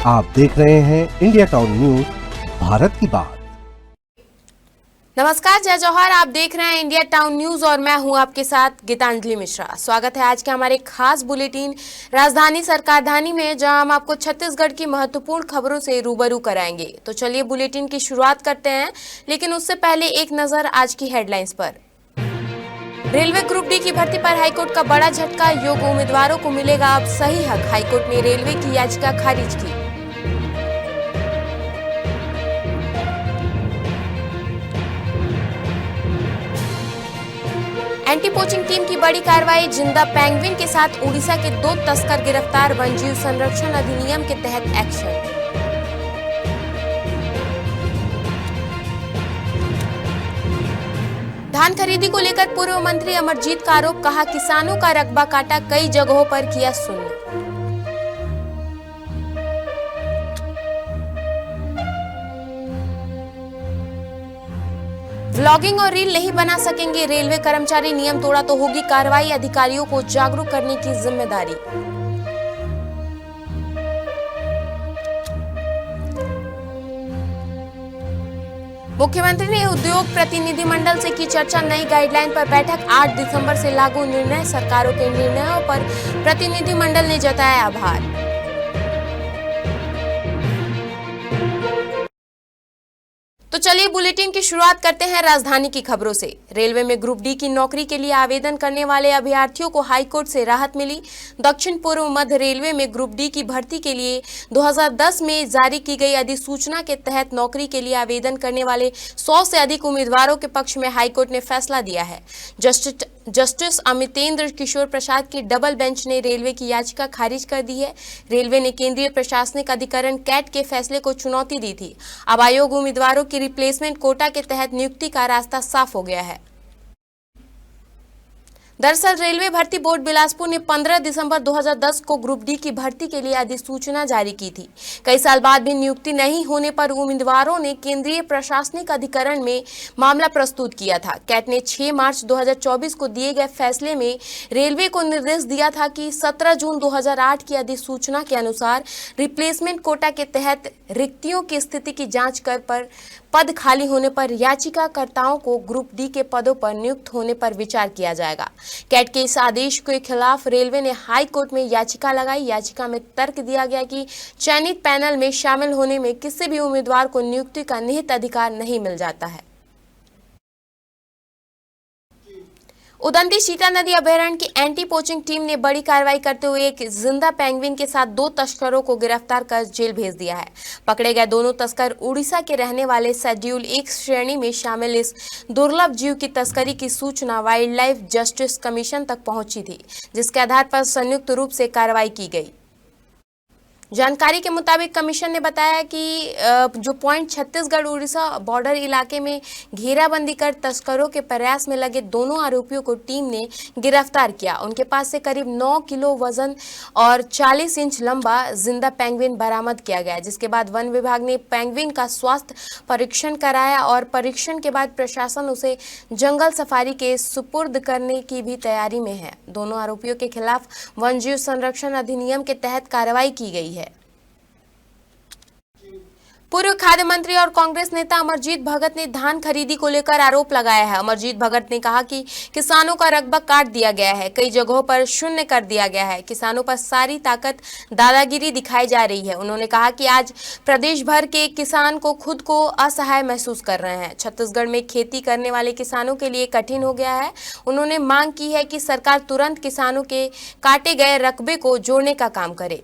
आप देख रहे हैं इंडिया टाउन न्यूज, भारत की बात। नमस्कार, जय जौहर। आप देख रहे हैं इंडिया टाउन न्यूज और मैं हूं आपके साथ गीतांजलि मिश्रा। स्वागत है आज के हमारे खास बुलेटिन राजधानी सरकारधानी में, जहां हम आपको छत्तीसगढ़ की महत्वपूर्ण खबरों से रूबरू कराएंगे। तो चलिए बुलेटिन की शुरुआत करते हैं, लेकिन उससे पहले एक नजर आज की हेडलाइंस पर। रेलवे ग्रुप डी की भर्ती पर हाईकोर्ट का बड़ा झटका, योग्य उम्मीदवारों को मिलेगा अब सही हक। हाईकोर्ट ने रेलवे की याचिका खारिज की। एंटी पोचिंग टीम की बड़ी कार्रवाई, जिंदा पेंगुइन के साथ उड़ीसा के 2 तस्कर गिरफ्तार, वन्यजीव संरक्षण अधिनियम के तहत एक्शन। धान खरीदी को लेकर पूर्व मंत्री अमरजीत का आरोप, कहा किसानों का रकबा काटा, कई जगहों पर किया शून्य। व्लॉगिंग और रील नहीं बना सकेंगे रेलवे कर्मचारी, नियम तोड़ा तो होगी कार्रवाई, अधिकारियों को जागरूक करने की जिम्मेदारी। मुख्यमंत्री ने उद्योग प्रतिनिधिमंडल से की चर्चा, नई गाइडलाइन पर बैठक, 8 दिसंबर से लागू निर्णय, सरकारों के निर्णयों पर प्रतिनिधिमंडल ने जताया आभार। तो चलिए बुलेटिन की शुरुआत करते हैं राजधानी की खबरों से। रेलवे में ग्रुप डी की नौकरी के लिए आवेदन करने वाले अभ्यर्थियों को हाईकोर्ट से राहत मिली। दक्षिण पूर्व मध्य रेलवे में ग्रुप डी की भर्ती के लिए 2010 में जारी की गई अधिसूचना के तहत नौकरी के लिए आवेदन करने वाले 100 से अधिक उम्मीदवारों के पक्ष में हाईकोर्ट ने फैसला दिया है। जस्टिस अमितेंद्र किशोर प्रसाद की डबल बेंच ने रेलवे की याचिका खारिज कर दी है। रेलवे ने केंद्रीय प्रशासनिक अधिकरण कैट के फैसले को चुनौती दी थी। अब आयोग उम्मीदवारों की रिप्लेसमेंट कोटा के तहत नियुक्ति का रास्ता साफ हो गया है। दरअसल रेलवे भर्ती बोर्ड बिलासपुर ने 15 दिसंबर 2010 को ग्रुप डी की भर्ती के लिए अधिसूचना जारी की थी। कई साल बाद भी नियुक्ति नहीं होने पर उम्मीदवारों ने केंद्रीय प्रशासनिक अधिकरण में मामला प्रस्तुत किया था। कैट ने 6 मार्च 2024 को दिए गए फैसले में रेलवे को निर्देश दिया था कि 17 जून 2008 की अधिसूचना के अनुसार रिप्लेसमेंट कोटा के तहत रिक्तियों की स्थिति की जांच कर पर पद खाली होने पर याचिकाकर्ताओं को ग्रुप डी के पदों पर नियुक्त होने पर विचार किया जाएगा। कैट के इस आदेश के खिलाफ रेलवे ने हाई कोर्ट में याचिका लगाई। याचिका में तर्क दिया गया कि चयनित पैनल में शामिल होने में किसी भी उम्मीदवार को नियुक्ति का निहित अधिकार नहीं मिल जाता है। उदंती सीता नदी अभयारण्य की एंटी पोचिंग टीम ने बड़ी कार्रवाई करते हुए एक जिंदा पेंगुइन के साथ 2 तस्करों को गिरफ्तार कर जेल भेज दिया है। पकड़े गए दोनों तस्कर उड़ीसा के रहने वाले शेड्यूल 1 श्रेणी में शामिल इस दुर्लभ जीव की तस्करी की सूचना वाइल्ड लाइफ जस्टिस कमीशन तक पहुंची थी, जिसके आधार पर संयुक्त रूप से कार्रवाई की गई। जानकारी के मुताबिक कमीशन ने बताया कि जो पॉइंट छत्तीसगढ़ उड़ीसा बॉर्डर इलाके में घेराबंदी कर तस्करों के प्रयास में लगे दोनों आरोपियों को टीम ने गिरफ्तार किया। उनके पास से करीब 9 किलो वजन और 40 इंच लंबा जिंदा पेंगुइन बरामद किया गया, जिसके बाद वन विभाग ने पेंगुइन का स्वास्थ्य परीक्षण कराया और परीक्षण के बाद प्रशासन उसे जंगल सफारी के सुपुर्द करने की भी तैयारी में है। दोनों आरोपियों के खिलाफ वन्यजीव संरक्षण अधिनियम के तहत कार्रवाई की गई है। पूर्व खाद्य मंत्री और कांग्रेस नेता अमरजीत भगत ने धान खरीदी को लेकर आरोप लगाया है। अमरजीत भगत ने कहा कि किसानों का रकबा काट दिया गया है, कई जगहों पर शून्य कर दिया गया है, किसानों पर सारी ताकत दादागिरी दिखाई जा रही है। उन्होंने कहा कि आज प्रदेश भर के किसान को खुद को असहाय महसूस कर रहे हैं। छत्तीसगढ़ में खेती करने वाले किसानों के लिए कठिन हो गया है। उन्होंने मांग की है कि सरकार तुरंत किसानों के काटे गए रकबे को जोड़ने का काम करे।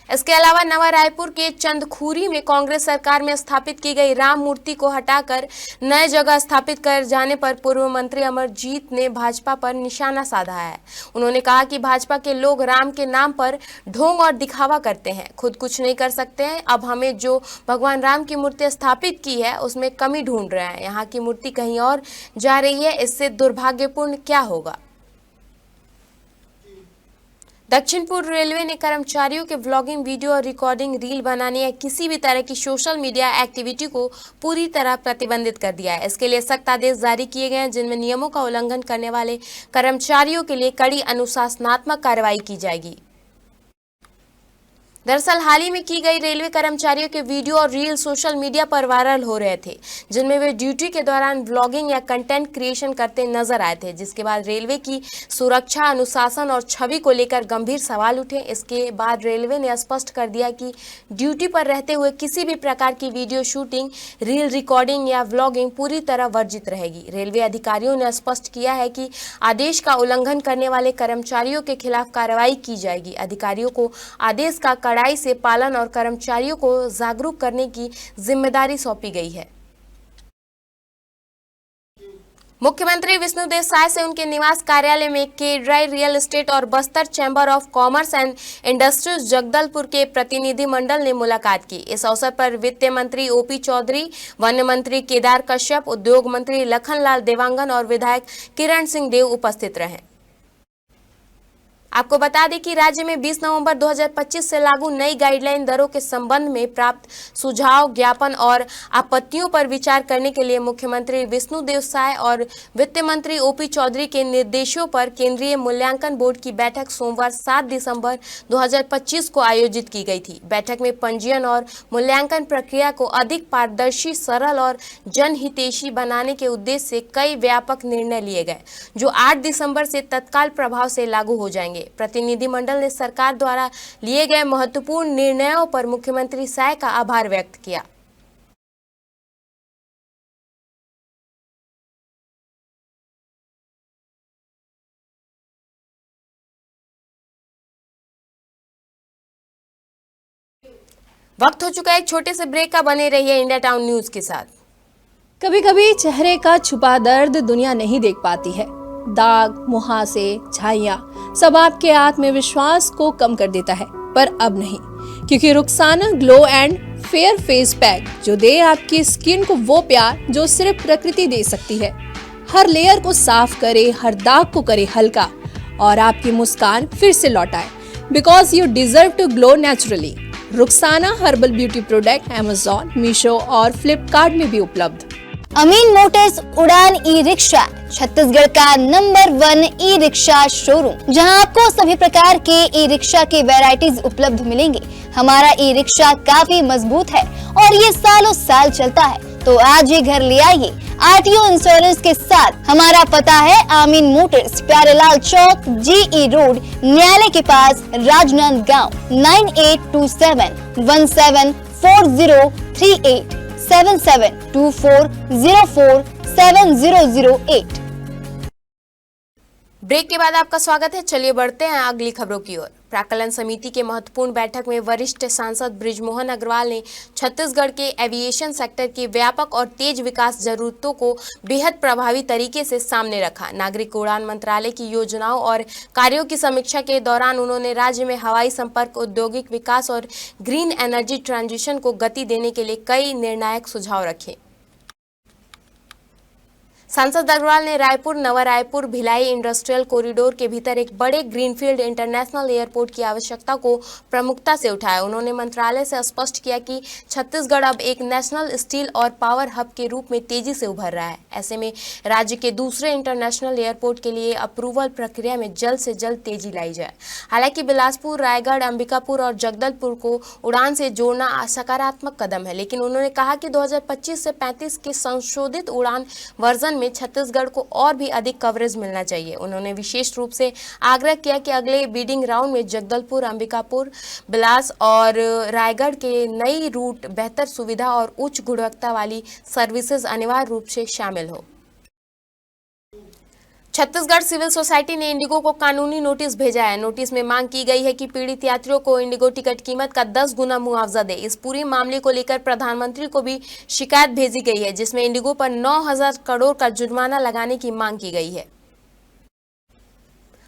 इसके अलावा नवा रायपुर के चंदखुरी में कांग्रेस सरकार में स्थापित की गई राम मूर्ति को हटाकर नए जगह स्थापित कर जाने पर पूर्व मंत्री अमरजीत ने भाजपा पर निशाना साधा है। उन्होंने कहा कि भाजपा के लोग राम के नाम पर ढोंग और दिखावा करते हैं, खुद कुछ नहीं कर सकते हैं। अब हमें जो भगवान राम की मूर्ति स्थापित की है उसमें कमी ढूंढ रहे हैं। यहाँ की मूर्ति कहीं और जा रही है, इससे दुर्भाग्यपूर्ण क्या होगा। दक्षिण पूर्व रेलवे ने कर्मचारियों के व्लॉगिंग, वीडियो और रिकॉर्डिंग, रील बनाने या किसी भी तरह की सोशल मीडिया एक्टिविटी को पूरी तरह प्रतिबंधित कर दिया है। इसके लिए सख्त आदेश जारी किए गए हैं, जिनमें नियमों का उल्लंघन करने वाले कर्मचारियों के लिए कड़ी अनुशासनात्मक कार्रवाई की जाएगी। दरअसल हाल ही में की गई रेलवे कर्मचारियों के वीडियो और रील सोशल मीडिया पर वायरल हो रहे थे, जिनमें वे ड्यूटी के दौरान व्लॉगिंग या कंटेंट क्रिएशन करते नजर आए थे, जिसके बाद रेलवे की सुरक्षा, अनुशासन और छवि को लेकर गंभीर सवाल उठे। इसके बाद रेलवे ने स्पष्ट कर दिया कि ड्यूटी पर रहते हुए किसी भी प्रकार की वीडियो शूटिंग, रील रिकॉर्डिंग या व्लॉगिंग पूरी तरह वर्जित रहेगी। रेलवे अधिकारियों ने स्पष्ट किया है कि आदेश का उल्लंघन करने वाले कर्मचारियों के खिलाफ कार्रवाई की जाएगी। अधिकारियों को आदेश का कड़ाई से पालन और कर्मचारियों को जागरूक करने की जिम्मेदारी सौंपी गई है। मुख्यमंत्री विष्णुदेव साय से उनके निवास कार्यालय में केड्राई रियल एस्टेट और Bastar chamber of commerce and industries Jagdalpur के प्रतिनिधि मंडल ने मुलाकात की। इस अवसर पर वित्त मंत्री ओपी चौधरी, वन मंत्री केदार कश्यप, उद्योग मंत्री लखनलाल देवांगन और विधायक किरण सिंह देव उपस्थित रहे। आपको बता दें कि राज्य में 20 नवंबर 2025 से लागू नई गाइडलाइन दरों के संबंध में प्राप्त सुझाव, ज्ञापन और आपत्तियों पर विचार करने के लिए मुख्यमंत्री विष्णुदेव साय और वित्त मंत्री ओपी चौधरी के निर्देशों पर केंद्रीय मूल्यांकन बोर्ड की बैठक सोमवार 7 दिसंबर 2025 को आयोजित की गई थी। बैठक में पंजीयन और मूल्यांकन प्रक्रिया को अधिक पारदर्शी, सरल और जनहितैषी बनाने के उद्देश्य से कई व्यापक निर्णय लिए गए, जो 8 दिसंबर से तत्काल प्रभाव से लागू हो जाएंगे। प्रतिनिधिमंडल ने सरकार द्वारा लिए गए महत्वपूर्ण निर्णयों पर मुख्यमंत्री साय का आभार व्यक्त किया। वक्त हो चुका है एक छोटे से ब्रेक का, बने रहिए इंडिया टाउन न्यूज के साथ। कभी कभी चेहरे का छुपा दर्द दुनिया नहीं देख पाती है। दाग, मुहासे, झाइयां सब आपके आत्मविश्वास को कम कर देता है, पर अब नहीं, क्योंकि Rukhsana glow and fair face pack जो दे आपकी स्किन को वो प्यार जो सिर्फ प्रकृति दे सकती है। हर लेयर को साफ करे, हर दाग को करे हल्का और आपकी मुस्कान फिर से लौटाए, because you deserve to glow naturally. Rukhsana herbal beauty product Amazon, Meesho और फ्लिपकार्ट में भी उपलब्ध। अमीन मोटर्स उड़ान ई रिक्शा छत्तीसगढ़ का नंबर 1 ई रिक्शा शोरूम, जहां आपको सभी प्रकार के ई रिक्शा के वैरायटीज उपलब्ध मिलेंगे। हमारा ई रिक्शा काफी मजबूत है और ये सालों साल चलता है, तो आज ही घर ले आइए आरटीओ इंश्योरेंस के साथ। हमारा पता है अमीन मोटर्स, प्यारेलाल चौक, जीई रोड, न्यायालय के पास, राजनांदगांव। 9827174038 7724047008। ब्रेक के बाद आपका स्वागत है। चलिए बढ़ते हैं अगली खबरों की ओर। प्राक्कलन समिति की महत्वपूर्ण बैठक में वरिष्ठ सांसद बृजमोहन अग्रवाल ने छत्तीसगढ़ के एविएशन सेक्टर की व्यापक और तेज विकास जरूरतों को बेहद प्रभावी तरीके से सामने रखा। नागरिक उड़ान मंत्रालय की योजनाओं और कार्यों की समीक्षा के दौरान उन्होंने राज्य में हवाई संपर्क, औद्योगिक विकास और ग्रीन एनर्जी ट्रांजिशन को गति देने के लिए कई निर्णायक सुझाव रखे। सांसद अग्रवाल ने रायपुर, नवा रायपुर, भिलाई इंडस्ट्रियल कॉरिडोर के भीतर एक बड़े ग्रीनफील्ड इंटरनेशनल एयरपोर्ट की आवश्यकता को प्रमुखता से उठाया। उन्होंने मंत्रालय से स्पष्ट किया कि छत्तीसगढ़ अब एक नेशनल स्टील और पावर हब के रूप में तेजी से उभर रहा है। ऐसे में राज्य के दूसरे इंटरनेशनल एयरपोर्ट के लिए अप्रूवल प्रक्रिया में जल्द से जल्द तेजी लाई जाए। हालांकि बिलासपुर, रायगढ़, अंबिकापुर और जगदलपुर को उड़ान से जोड़ना सकारात्मक कदम है, लेकिन उन्होंने कहा कि 2025 से 35 के संशोधित उड़ान वर्जन में छत्तीसगढ़ को और भी अधिक कवरेज मिलना चाहिए। उन्होंने विशेष रूप से आग्रह किया कि अगले बिडिंग राउंड में जगदलपुर, अंबिकापुर, बिलास और रायगढ़ के नई रूट बेहतर सुविधा और उच्च गुणवत्ता वाली सर्विसेज अनिवार्य रूप से शामिल हो। छत्तीसगढ़ सिविल सोसाइटी ने इंडिगो को कानूनी नोटिस भेजा है। नोटिस में मांग की गई है कि पीड़ित यात्रियों को इंडिगो टिकट कीमत का 10 गुना मुआवजा दे। इस पूरे मामले को लेकर प्रधानमंत्री को भी शिकायत भेजी गई है, जिसमें इंडिगो पर 9,000 करोड़ का जुर्माना लगाने की मांग की गई है।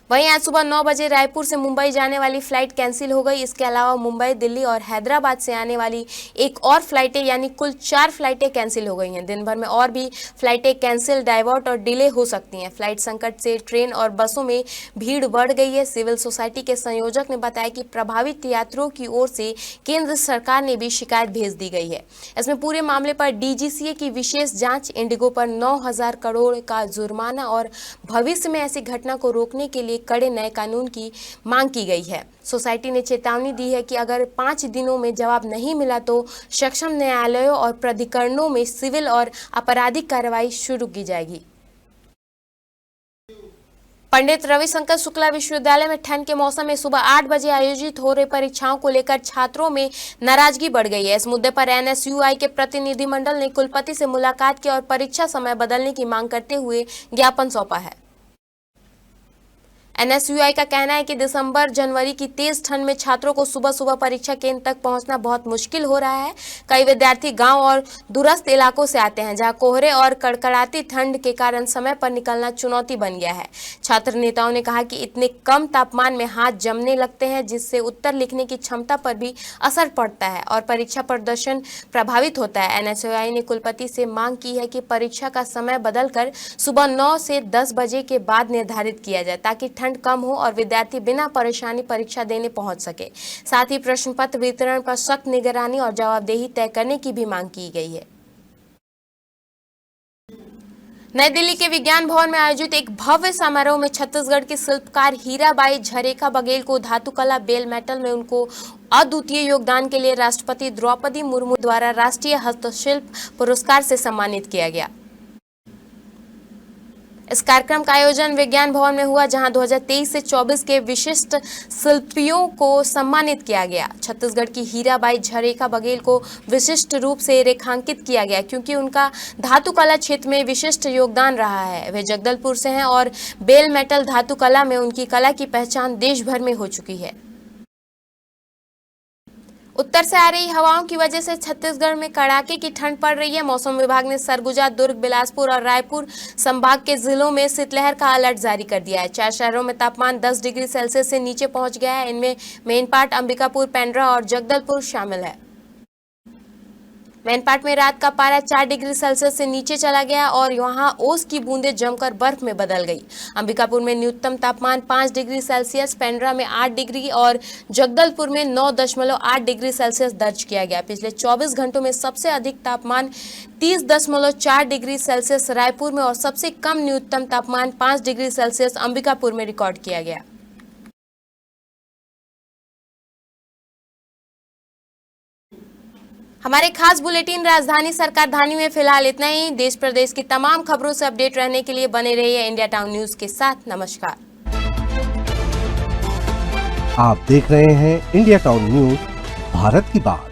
वहीं आज सुबह 9 बजे रायपुर से मुंबई जाने वाली फ्लाइट कैंसिल हो गई। इसके अलावा मुंबई, दिल्ली और हैदराबाद से आने वाली एक और फ्लाइटें यानी कुल 4 फ्लाइटें कैंसिल हो गई हैं। दिन भर में और भी फ्लाइटें कैंसिल, डाइवर्ट और डिले हो सकती हैं। फ्लाइट संकट से ट्रेन और बसों में भीड़ बढ़ गई है। सिविल सोसाइटी के संयोजक ने बताया कि प्रभावित यात्रियों की ओर से केंद्र सरकार ने भी शिकायत भेज दी गई है। इसमें पूरे मामले पर डीजीसीए की विशेष जाँच, इंडिगो पर 9,000 करोड़ का जुर्माना और भविष्य में ऐसी घटना को रोकने के लिए एक कड़े नए कानून की मांग की गई है। सोसाइटी ने चेतावनी दी है कि अगर 5 दिनों में जवाब नहीं मिला तो सक्षम न्यायालयों और प्राधिकरणों में सिविल और आपराधिक कार्रवाई शुरू की जाएगी। पंडित रविशंकर शुक्ला विश्वविद्यालय में ठंड के मौसम में सुबह 8 बजे आयोजित हो रही परीक्षाओं को लेकर छात्रों में नाराजगी बढ़ गई है। इस मुद्दे पर एनएसयूआई के प्रतिनिधिमंडल ने कुलपति से मुलाकात की और परीक्षा समय बदलने की मांग करते हुए ज्ञापन सौंपा है। एनएसयूआई का कहना है कि दिसंबर जनवरी की तेज ठंड में छात्रों को सुबह सुबह परीक्षा केंद्र तक पहुंचना बहुत मुश्किल हो रहा है। कई विद्यार्थी गांव और दूरस्थ इलाकों से आते हैं, जहां कोहरे और कड़कड़ाती ठंड के कारण समय पर निकलना चुनौती बन गया है। छात्र नेताओं ने कहा कि इतने कम तापमान में हाथ जमने लगते हैं, जिससे उत्तर लिखने की क्षमता पर भी असर पड़ता है और परीक्षा प्रदर्शन प्रभावित होता है। एनएसयूआई ने कुलपति से मांग की है कि परीक्षा का समय बदलकर सुबह 9 से 10 बजे के बाद निर्धारित किया जाए, ताकि ठंड कम हो और विद्यार्थी बिना परेशानी परीक्षा देने पहुंच सके। साथ ही प्रश्न पत्र वितरण पर सख्त निगरानी और जवाबदेही तय करने की भी मांग की गई है। नई दिल्ली के विज्ञान भवन में आयोजित एक भव्य समारोह में छत्तीसगढ़ की शिल्पकार हीराबाई झरेखा बघेल को धातुकला बेल मेटल में उनको अद्वितीय योगदान के लिए राष्ट्रपति द्रौपदी मुर्मू द्वारा राष्ट्रीय हस्तशिल्प पुरस्कार से सम्मानित किया गया। इस कार्यक्रम का आयोजन विज्ञान भवन में हुआ, जहां 2023 से 24 के विशिष्ट शिल्पियों को सम्मानित किया गया। छत्तीसगढ़ की हीराबाई झरेखा बघेल को विशिष्ट रूप से रेखांकित किया गया, क्योंकि उनका धातुकला क्षेत्र में विशिष्ट योगदान रहा है। वे जगदलपुर से हैं और बेल मेटल धातुकला में उनकी कला की पहचान देश भर में हो चुकी है। उत्तर से आ रही हवाओं की वजह से छत्तीसगढ़ में कड़ाके की ठंड पड़ रही है। मौसम विभाग ने सरगुजा, दुर्ग, बिलासपुर और रायपुर संभाग के जिलों में शीतलहर का अलर्ट जारी कर दिया है। 4 शहरों में तापमान 10 डिग्री सेल्सियस से नीचे पहुंच गया है। इनमें मेनपाट, अंबिकापुर, पेंड्रा और जगदलपुर शामिल है। मैनपाट में रात का पारा 4 डिग्री सेल्सियस से नीचे चला गया और वहां ओस की बूंदें जमकर बर्फ में बदल गई। अंबिकापुर में न्यूनतम तापमान 5 डिग्री सेल्सियस, पेंड्रा में 8 डिग्री और जगदलपुर में 9.8 डिग्री सेल्सियस दर्ज किया गया। पिछले 24 घंटों में सबसे अधिक तापमान 30.4 डिग्री सेल्सियस रायपुर में और सबसे कम न्यूनतम तापमान 5 डिग्री सेल्सियस अंबिकापुर में रिकॉर्ड किया गया। हमारे खास बुलेटिन राजधानी सरकारधानी में फिलहाल इतना ही। देश प्रदेश की तमाम खबरों से अपडेट रहने के लिए बने रहिए इंडिया टाउन न्यूज के साथ। नमस्कार। आप देख रहे हैं इंडिया टाउन न्यूज, भारत की बात।